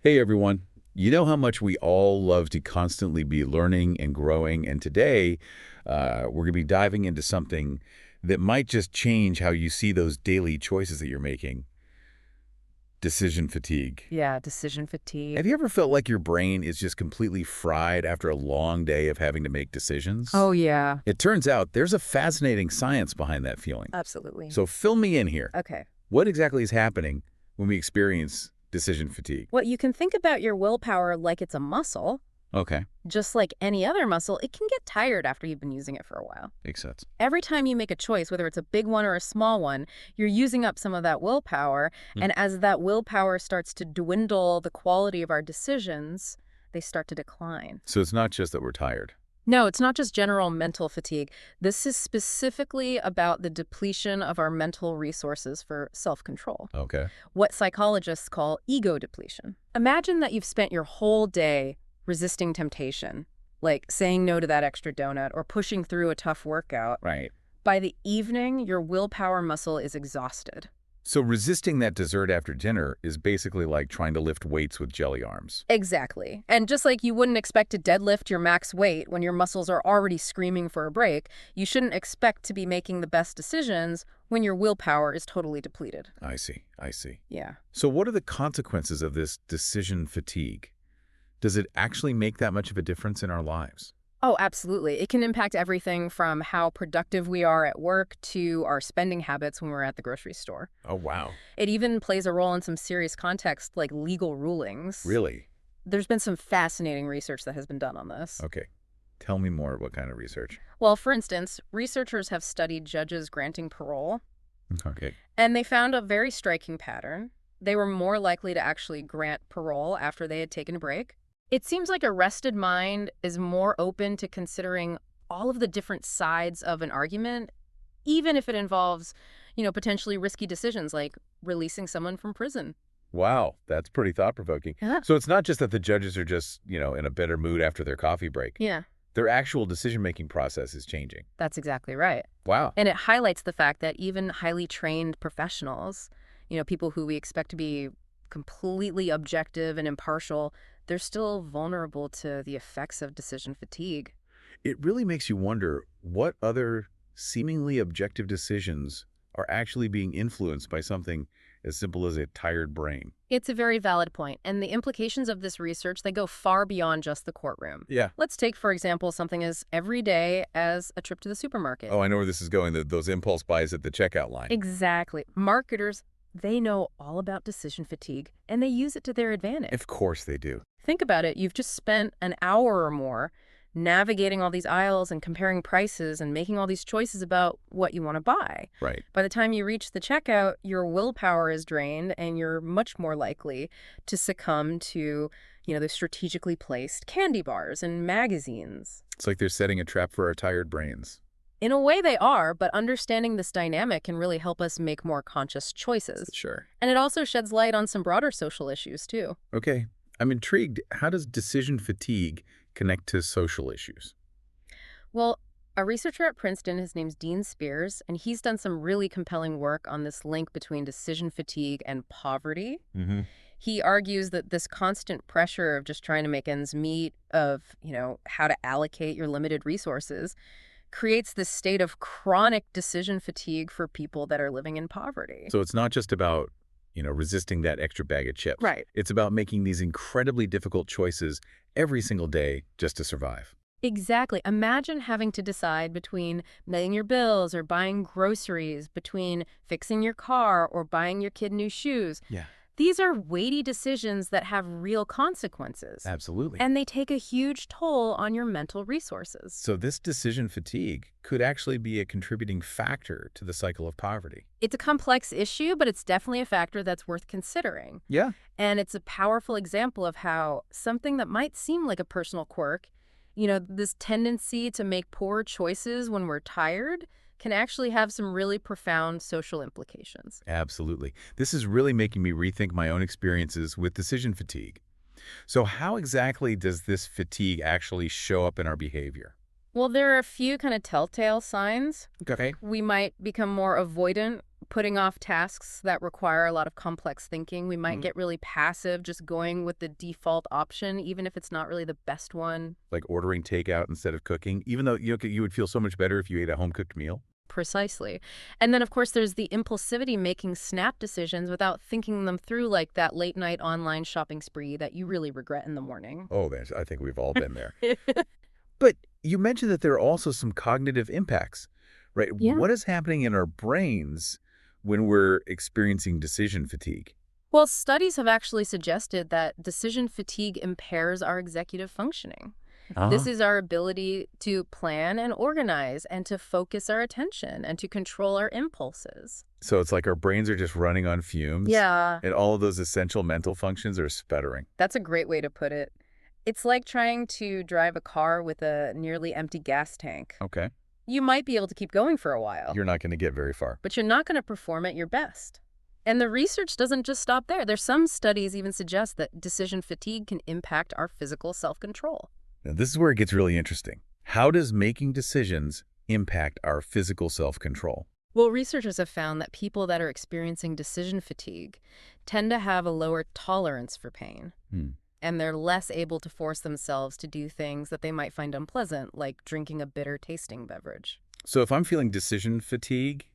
Hey everyone. You know how much we all love to constantly be learning and growing, and today we're going to be diving into something that might just change how you see those daily choices that you're making. Decision fatigue. Yeah, decision Have fatigue. you ever felt like your brain is just completely fried after a long day of having to make decisions? Oh, yeah, It turns out there's a fascinating science behind that feeling. absolutely. So fill me in here. Okay. What exactly is happening when we experience decision fatigue? Well, you can think about your willpower like it's a muscle. Okay, Just like any other muscle, it can get tired after you've been using it for a while. makes sense. Every time you make a choice, whether it's a big one or a small one, you're using up some of that willpower. Hmm. And as that willpower starts to dwindle, the quality of our decisions, they start to decline. So it's not just that we're tired. No, it's not just general mental fatigue. This is specifically about the depletion of our mental resources for self-control. Okay. What psychologists call ego depletion. Imagine that you've spent your whole day resisting temptation, like saying no to that extra donut or pushing through a tough workout. Right. By the evening, your willpower muscle is exhausted. So resisting that dessert after dinner is basically like trying to lift weights with jelly arms. Exactly. And just like you wouldn't expect to deadlift your max weight when your muscles are already screaming for a break, you shouldn't expect to be making the best decisions when your willpower is totally depleted. I see. I see. Yeah. So what are the consequences of this decision fatigue? Does it actually make that much of a difference in our lives? Oh, absolutely. It can impact everything from how productive we are at work to our spending habits when we're at the grocery store. Oh, wow. It even plays a role in some serious contexts like legal rulings. Really? There's been some fascinating research that has been done on this. Okay. Tell me more. What kind of research? Well, for instance, researchers have studied judges granting parole, Okay. and they found a very striking pattern. They were more likely to actually grant parole after they had taken a break. It seems like a rested mind is more open to considering all of the different sides of an argument, even if it involves, potentially risky decisions like releasing someone from prison. Wow. That's pretty thought-provoking. Yeah. So it's not just that the judges are just, in a better mood after their coffee break. Yeah, Their actual decision-making process is changing. that's exactly right. Wow. And it highlights the fact that even highly trained professionals, people who we expect to be completely objective and impartial, they're still vulnerable to the effects of decision fatigue. It really makes you wonder what other seemingly objective decisions are actually being influenced by something as simple as a tired brain. It's a very valid point, and the implications of this research, they go far beyond just the courtroom. Yeah. Let's take, for example, something as everyday as a trip to the supermarket. Oh, I know where this is going, those impulse buys at the checkout line. Exactly. Marketers, they know all about decision fatigue, and they use it to their advantage. Of course they do. Think about it. You've just spent an hour or more navigating all these aisles and comparing prices and making all these choices about what you want to buy. Right. By the time you reach the checkout, your willpower is drained and you're much more likely to succumb to, the strategically placed candy bars and magazines. It's like they're setting a trap for our tired brains. In a way they are, but understanding this dynamic can really help us make more conscious choices. Sure. And it also sheds light on some broader social issues, too. Okay. I'm intrigued. How does decision fatigue connect to social issues? Well, a researcher at Princeton, his name's Dean Spears, and he's done some really compelling work on this link between decision fatigue and poverty. Mm-hmm. He argues that this constant pressure of just trying to make ends meet, of, how to allocate your limited resources, creates this state of chronic decision fatigue for people that are living in poverty. So it's not just about, resisting that extra bag of chips. Right. It's about making these incredibly difficult choices every single day just to survive. Exactly. Imagine having to decide between paying your bills or buying groceries, between fixing your car or buying your kid new shoes. Yeah. These are weighty decisions that have real consequences. Absolutely. And they take a huge toll on your mental resources. So this decision fatigue could actually be a contributing factor to the cycle of poverty. It's a complex issue, but it's definitely a factor that's worth considering. Yeah. And it's a powerful example of how something that might seem like a personal quirk, this tendency to make poor choices when we're tired, can actually have some really profound social implications. Absolutely. This is really making me rethink my own experiences with decision fatigue. So how exactly does this fatigue actually show up in our behavior? Well, there are a few kind of telltale signs. Okay. We might become more avoidant, putting off tasks that require a lot of complex thinking. We might Mm. get really passive, just going with the default option, even if it's not really the best one. Like ordering takeout instead of cooking, even though you would feel so much better if you ate a home-cooked meal. Precisely. And then, of course, there's the impulsivity making snap decisions without thinking them through, like that late night online shopping spree that you really regret in the morning. Oh, man, I think we've all been there. But you mentioned that there are also some cognitive impacts, right? Yeah. What is happening in our brains when we're experiencing decision fatigue? Well, studies have actually suggested that decision fatigue impairs our executive functioning. This Ah, is our ability to plan and organize and to focus our attention and to control our impulses. so it's like our brains are just running on fumes, Yeah, and all of those essential mental functions are sputtering. that's a great way to put it. It's like trying to drive a car with a nearly empty gas tank. Okay. You might be able to keep going for a while, You're not going to get very far. but you're not going to perform at your best. And the research doesn't just stop there. There's some studies even suggest that decision fatigue can impact our physical self-control. Now, this is where it gets really interesting. How does making decisions impact our physical self-control? Well, researchers have found that people that are experiencing decision fatigue tend to have a lower tolerance for pain, Hmm. and they're less able to force themselves to do things that they might find unpleasant, like drinking a bitter tasting beverage. So if I'm feeling decision fatigue,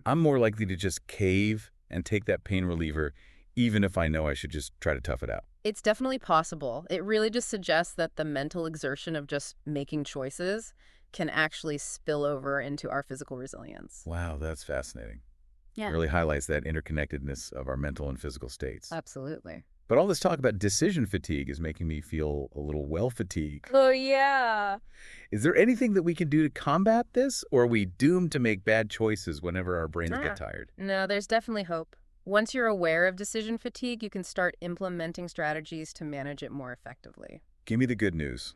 I'm more likely to just cave and take that pain reliever, even if I know I should just try to tough it out. It's definitely possible. It really just suggests that the mental exertion of just making choices can actually spill over into our physical resilience. Wow, that's fascinating. It Yeah, really highlights that interconnectedness of our mental and physical states. absolutely. But all this talk about decision fatigue is making me feel a little fatigued. Oh, yeah. Is there anything that we can do to combat this, or are we doomed to make bad choices whenever our brains Ah. get tired? No, there's definitely hope. Once you're aware of decision fatigue, you can start implementing strategies to manage it more effectively. Give me the good news.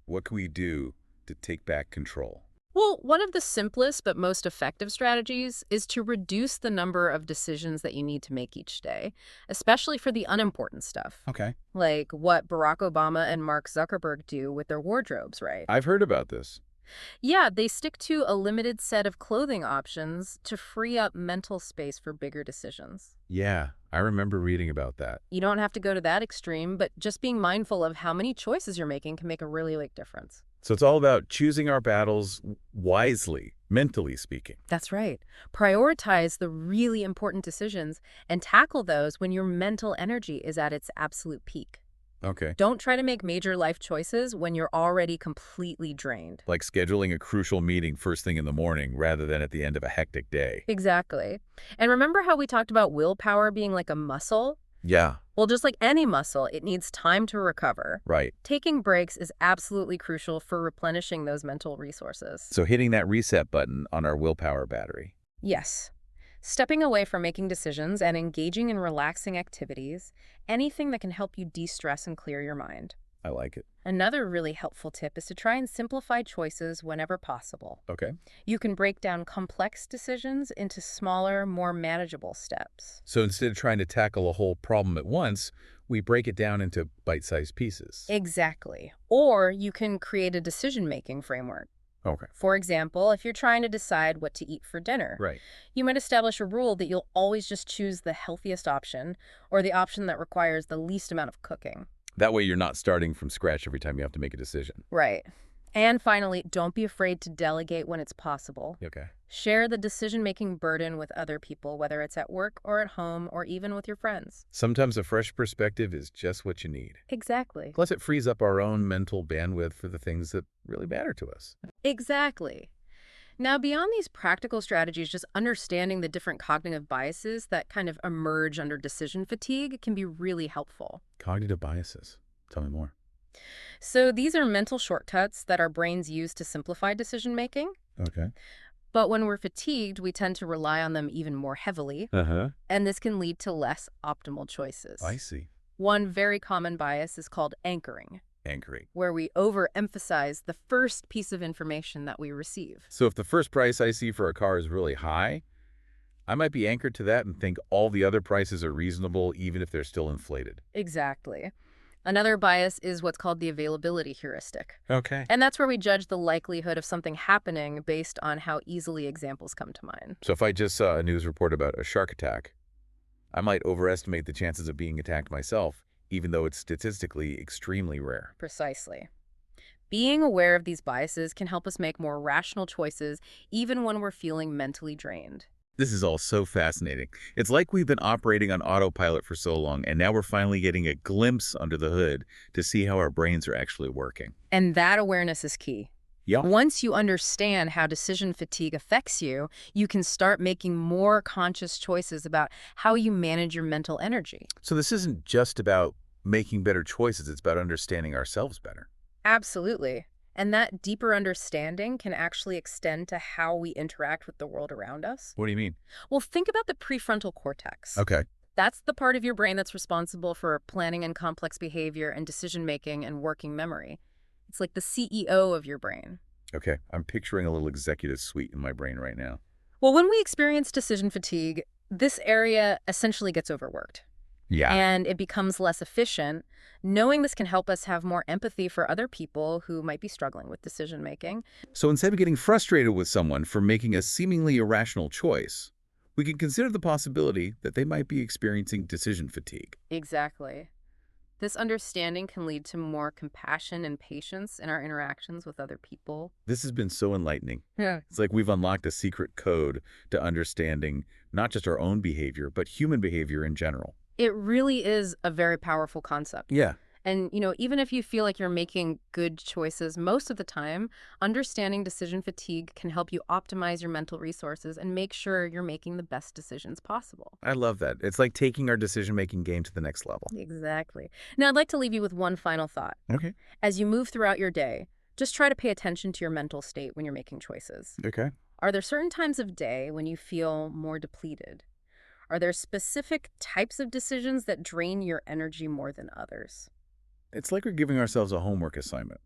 What can we do to take back control? Well, one of the simplest but most effective strategies is to reduce the number of decisions that you need to make each day, especially for the unimportant stuff, Okay. like what Barack Obama and Mark Zuckerberg do with their wardrobes, right? I've heard about this. Yeah, they stick to a limited set of clothing options to free up mental space for bigger decisions. Yeah, I remember reading about that. You don't have to go to that extreme, but just being mindful of how many choices you're making can make a really big difference. So it's all about choosing our battles wisely, mentally speaking. That's right. Prioritize the really important decisions and tackle those when your mental energy is at its absolute peak. Okay. Don't try to make major life choices when you're already completely drained. Like scheduling a crucial meeting first thing in the morning rather than at the end of a hectic day. Exactly. And remember how we talked about willpower being like a muscle? Yeah, Well, just like any muscle, it needs time to recover. right. Taking breaks is absolutely crucial for replenishing those mental resources. So hitting that reset button on our willpower battery. Yes. Stepping away from making decisions and engaging in relaxing activities, anything that can help you de-stress and clear your mind. I like it. Another really helpful tip is to try and simplify choices whenever possible. Okay. You can break down complex decisions into smaller, more manageable steps. So instead of trying to tackle a whole problem at once, we break it down into bite-sized pieces. Exactly. Or you can create a decision-making framework. Okay. For example, if you're trying to decide what to eat for dinner, Right. you might establish a rule that you'll always just choose the healthiest option or the option that requires the least amount of cooking. That way you're not starting from scratch every time you have to make a decision. Right. And finally, don't be afraid to delegate when it's possible. Okay. Share the decision-making burden with other people, whether it's at work or at home or even with your friends. Sometimes a fresh perspective is just what you need. Exactly. Plus, it frees up our own mental bandwidth for the things that really matter to us. Exactly. Now, beyond these practical strategies, just understanding the different cognitive biases that kind of emerge under decision fatigue can be really helpful. Cognitive biases. Tell me more. So these are mental shortcuts that our brains use to simplify decision-making. Okay. But when we're fatigued, we tend to rely on them even more heavily, Uh-huh. and this can lead to less optimal choices. I see. One very common bias is called anchoring, Anchoring. where we overemphasize the first piece of information that we receive. So if the first price I see for a car is really high, I might be anchored to that and think all the other prices are reasonable even if they're still inflated. Exactly. Another bias is what's called the availability heuristic. Okay. And that's where we judge the likelihood of something happening based on how easily examples come to mind. So if I just saw a news report about a shark attack, I might overestimate the chances of being attacked myself, even though it's statistically extremely rare. Precisely. Being aware of these biases can help us make more rational choices even when we're feeling mentally drained. This is all so fascinating. It's like we've been operating on autopilot for so long, and now we're finally getting a glimpse under the hood to see how our brains are actually working. And that awareness is key. Yeah. Once you understand how decision fatigue affects you, you can start making more conscious choices about how you manage your mental energy. So this isn't just about making better choices, it's about understanding ourselves better. Absolutely. And that deeper understanding can actually extend to how we interact with the world around us. What do you mean? Well, think about the prefrontal cortex. Okay. That's the part of your brain that's responsible for planning and complex behavior and decision-making and working memory. It's like the CEO of your brain. Okay. I'm picturing a little executive suite in my brain right now. Well, when we experience decision fatigue, this area essentially gets overworked. Yeah. And it becomes less efficient. Knowing this can help us have more empathy for other people who might be struggling with decision making. So instead of getting frustrated with someone for making a seemingly irrational choice, we can consider the possibility that they might be experiencing decision fatigue. Exactly. This understanding can lead to more compassion and patience in our interactions with other people. This has been so enlightening. Yeah. It's like we've unlocked a secret code to understanding not just our own behavior, but human behavior in general. It really is a very powerful concept. Yeah. And, even if you feel like you're making good choices most of the time, understanding decision fatigue can help you optimize your mental resources and make sure you're making the best decisions possible. I love that. It's like taking our decision-making game to the next level. Exactly. Now, I'd like to leave you with one final thought. Okay. As you move throughout your day, just try to pay attention to your mental state when you're making choices. Okay. Are there certain times of day when you feel more depleted? Are there specific types of decisions that drain your energy more than others? It's like we're giving ourselves a homework assignment,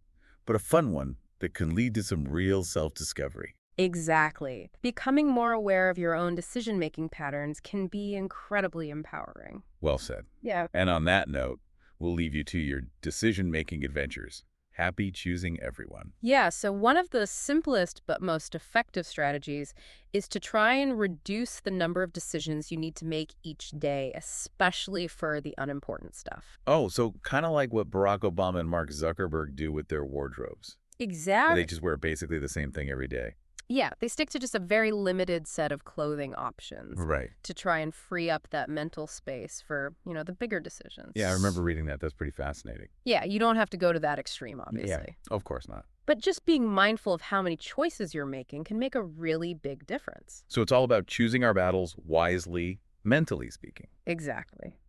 but a fun one that can lead to some real self-discovery. Exactly. Becoming more aware of your own decision-making patterns can be incredibly empowering. Well said. Yeah. And on that note, we'll leave you to your decision-making adventures. Happy choosing, everyone. Yeah, so one of the simplest but most effective strategies is to try and reduce the number of decisions you need to make each day, especially for the unimportant stuff. Oh, so kind of like what Barack Obama and Mark Zuckerberg do with their wardrobes. Exactly. They just wear basically the same thing every day. Yeah, they stick to just a very limited set of clothing options Right. to try and free up that mental space for, the bigger decisions. Yeah, I remember reading that. That's pretty fascinating. Yeah, you don't have to go to that extreme, obviously. Yeah, of course not. But just being mindful of how many choices you're making can make a really big difference. So it's all about choosing our battles wisely, mentally speaking. Exactly.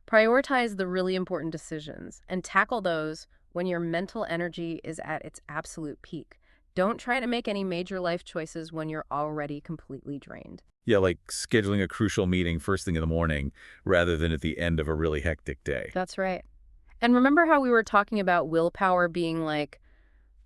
Prioritize the really important decisions and tackle those when your mental energy is at its absolute peak. Don't try to make any major life choices when you're already completely drained. Yeah, like scheduling a crucial meeting first thing in the morning rather than at the end of a really hectic day. That's right. And remember how we were talking about willpower being like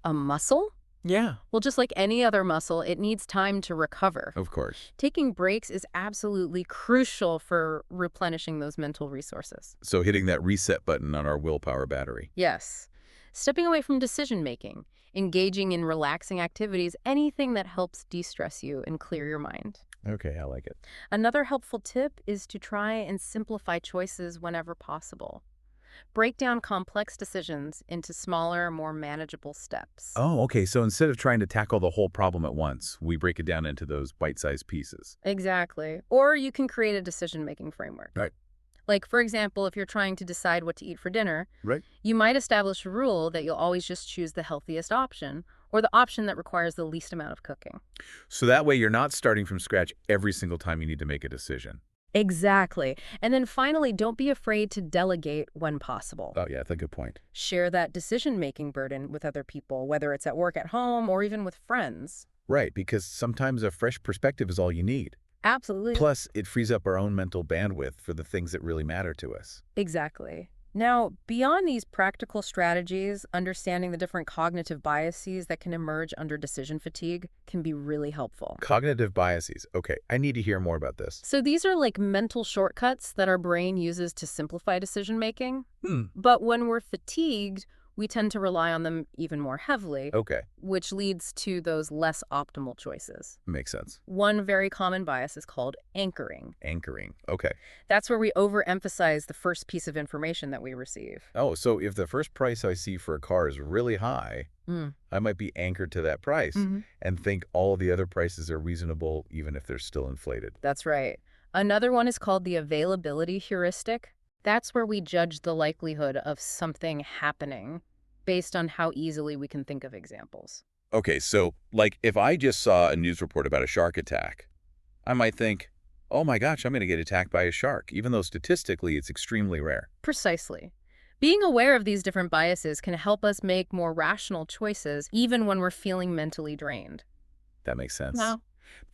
a muscle? Yeah. Well, just like any other muscle, it needs time to recover. Of course. Taking breaks is absolutely crucial for replenishing those mental resources. So hitting that reset button on our willpower battery. Yes. Stepping away from decision-making, engaging in relaxing activities, anything that helps de-stress you and clear your mind. Okay, I like it. Another helpful tip is to try and simplify choices whenever possible. Break down complex decisions into smaller, more manageable steps. Oh, okay. So instead of trying to tackle the whole problem at once, we break it down into those bite-sized pieces. Exactly. Or you can create a decision-making framework. Right. Like, for example, if you're trying to decide what to eat for dinner, Right. you might establish a rule that you'll always just choose the healthiest option or the option that requires the least amount of cooking. So that way you're not starting from scratch every single time you need to make a decision. Exactly. And then finally, don't be afraid to delegate when possible. Oh, yeah, that's a good point. Share that decision-making burden with other people, whether it's at work, at home, or even with friends. Right, because sometimes a fresh perspective is all you need. Absolutely. Plus, it frees up our own mental bandwidth for the things that really matter to us. Exactly. Now, beyond these practical strategies, understanding the different cognitive biases that can emerge under decision fatigue can be really helpful. Cognitive biases. Okay, I need to hear more about this. So these are like mental shortcuts that our brain uses to simplify decision making. Hmm. But when we're fatigued, we tend to rely on them even more heavily, Okay, which leads to those less optimal choices. makes sense. One very common bias is called anchoring. Anchoring. Okay. That's where we overemphasize the first piece of information that we receive. Oh, so if the first price I see for a car is really high, Mm. I might be anchored to that price hmm and think all the other prices are reasonable even if they're still inflated. That's right. Another one is called the availability heuristic. That's where we judge the likelihood of something happening based on how easily we can think of examples. Okay, so like if I just saw a news report about a shark attack, I might think, oh my gosh, I'm going to get attacked by a shark, even though statistically it's extremely rare. Precisely. Being aware of these different biases can help us make more rational choices even when we're feeling mentally drained. That makes sense. Wow.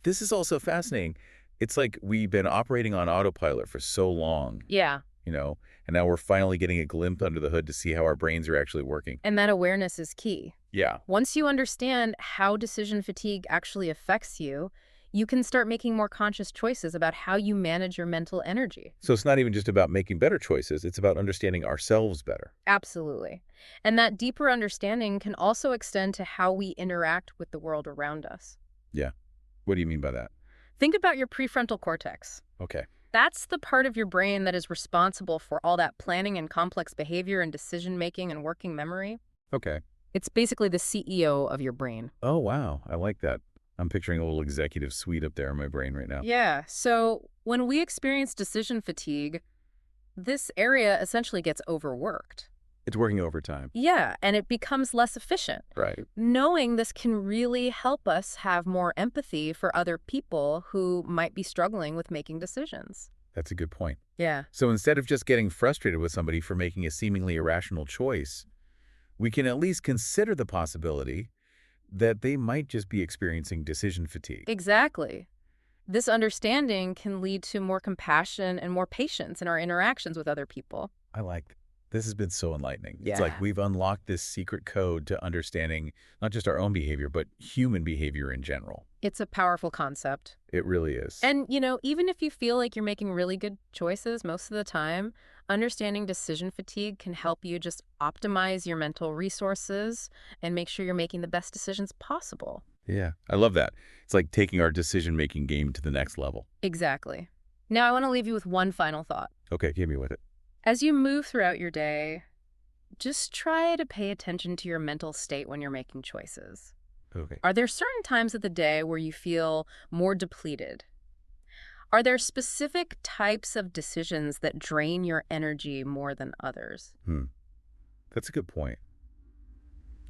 This is also fascinating. It's like we've been operating on autopilot for so long, Yeah, and now we're finally getting a glimpse under the hood to see how our brains are actually working. and that awareness is key. Yeah. Once you understand how decision fatigue actually affects you, you can start making more conscious choices about how you manage your mental energy. So it's not even just about making better choices, it's about understanding ourselves better. Absolutely. And that deeper understanding can also extend to how we interact with the world around us. Yeah. What do you mean by that? Think about your prefrontal cortex. Okay. That's the part of your brain that is responsible for all that planning and complex behavior and decision-making and working memory. Okay. It's basically the CEO of your brain. Oh, wow. I like that. I'm picturing a little executive suite up there in my brain right now. Yeah, so when we experience decision fatigue, this area essentially gets overworked. It's working overtime. Yeah, and it becomes less efficient. Right. Knowing this can really help us have more empathy for other people who might be struggling with making decisions. That's a good point. Yeah. So instead of just getting frustrated with somebody for making a seemingly irrational choice, we can at least consider the possibility that they might just be experiencing decision fatigue. Exactly. This understanding can lead to more compassion and more patience in our interactions with other people. I like this has been so enlightening. It's Yeah. like we've unlocked this secret code to understanding not just our own behavior, but human behavior in general. It's a powerful concept. It really is. And, even if you feel like you're making really good choices most of the time, understanding decision fatigue can help you just optimize your mental resources and make sure you're making the best decisions possible. Yeah, I love that. It's like taking our decision-making game to the next level. Exactly. Now, I want to leave you with one final thought. Okay, hit me with it. As you move throughout your day, just try to pay attention to your mental state when you're making choices. Okay. Are there certain times of the day where you feel more depleted? Are there specific types of decisions that drain your energy more than others? That's a good point.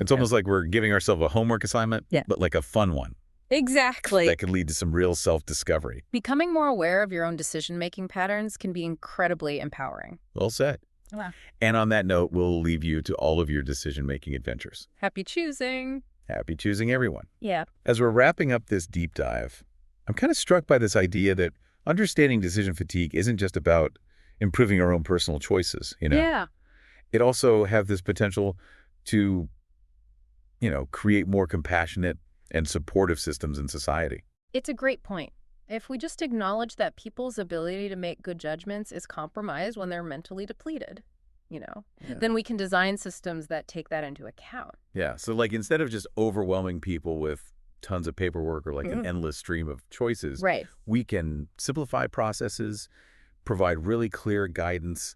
It's almost like we're giving ourselves a homework assignment, Yeah. but like a fun one Exactly. that could lead to some real self-discovery. Becoming more aware of your own decision-making patterns can be incredibly empowering. Well said. Wow. And on that note, we'll leave you to all of your decision-making adventures. Happy choosing. Happy choosing, everyone. Yeah. As we're wrapping up this deep dive, I'm kind of struck by this idea that understanding decision fatigue isn't just about improving our own personal choices, Yeah. It also have this potential to, create more compassionate and supportive systems in society. It's a great point. If we just acknowledge that people's ability to make good judgments is compromised when they're mentally depleted, Yeah. then we can design systems that take that into account. Yeah, so like instead of just overwhelming people with tons of paperwork or like an endless stream of choices, Right. we can simplify processes, provide really clear guidance,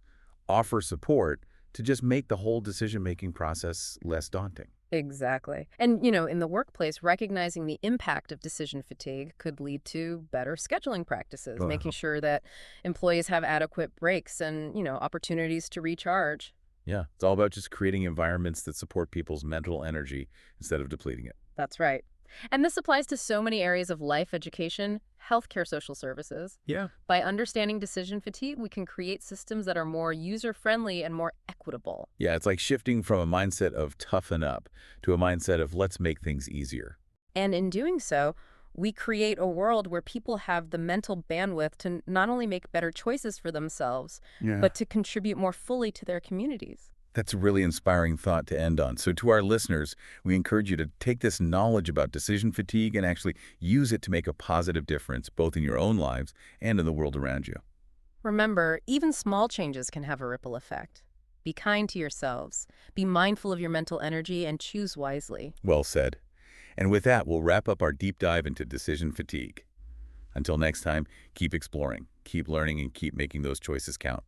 offer support to just make the whole decision-making process less daunting. Exactly. And, in the workplace, recognizing the impact of decision fatigue could lead to better scheduling practices, Wow. making sure that employees have adequate breaks and, opportunities to recharge. Yeah, it's all about just creating environments that support people's mental energy instead of depleting it. That's right. And this applies to so many areas of life, education, healthcare, social services. Yeah. By understanding decision fatigue, we can create systems that are more user-friendly and more equitable. Yeah, it's like shifting from a mindset of toughen up to a mindset of let's make things easier. And in doing so, We create a world where people have the mental bandwidth to not only make better choices for themselves, Yeah. but to contribute more fully to their communities. That's a really inspiring thought to end on. So to our listeners, we encourage you to take this knowledge about decision fatigue and actually use it to make a positive difference, both in your own lives and in the world around you. Remember, even small changes can have a ripple effect. Be kind to yourselves, be mindful of your mental energy, and choose wisely. Well said. And with that, we'll wrap up our deep dive into decision fatigue. Until next time, keep exploring, keep learning, and keep making those choices count.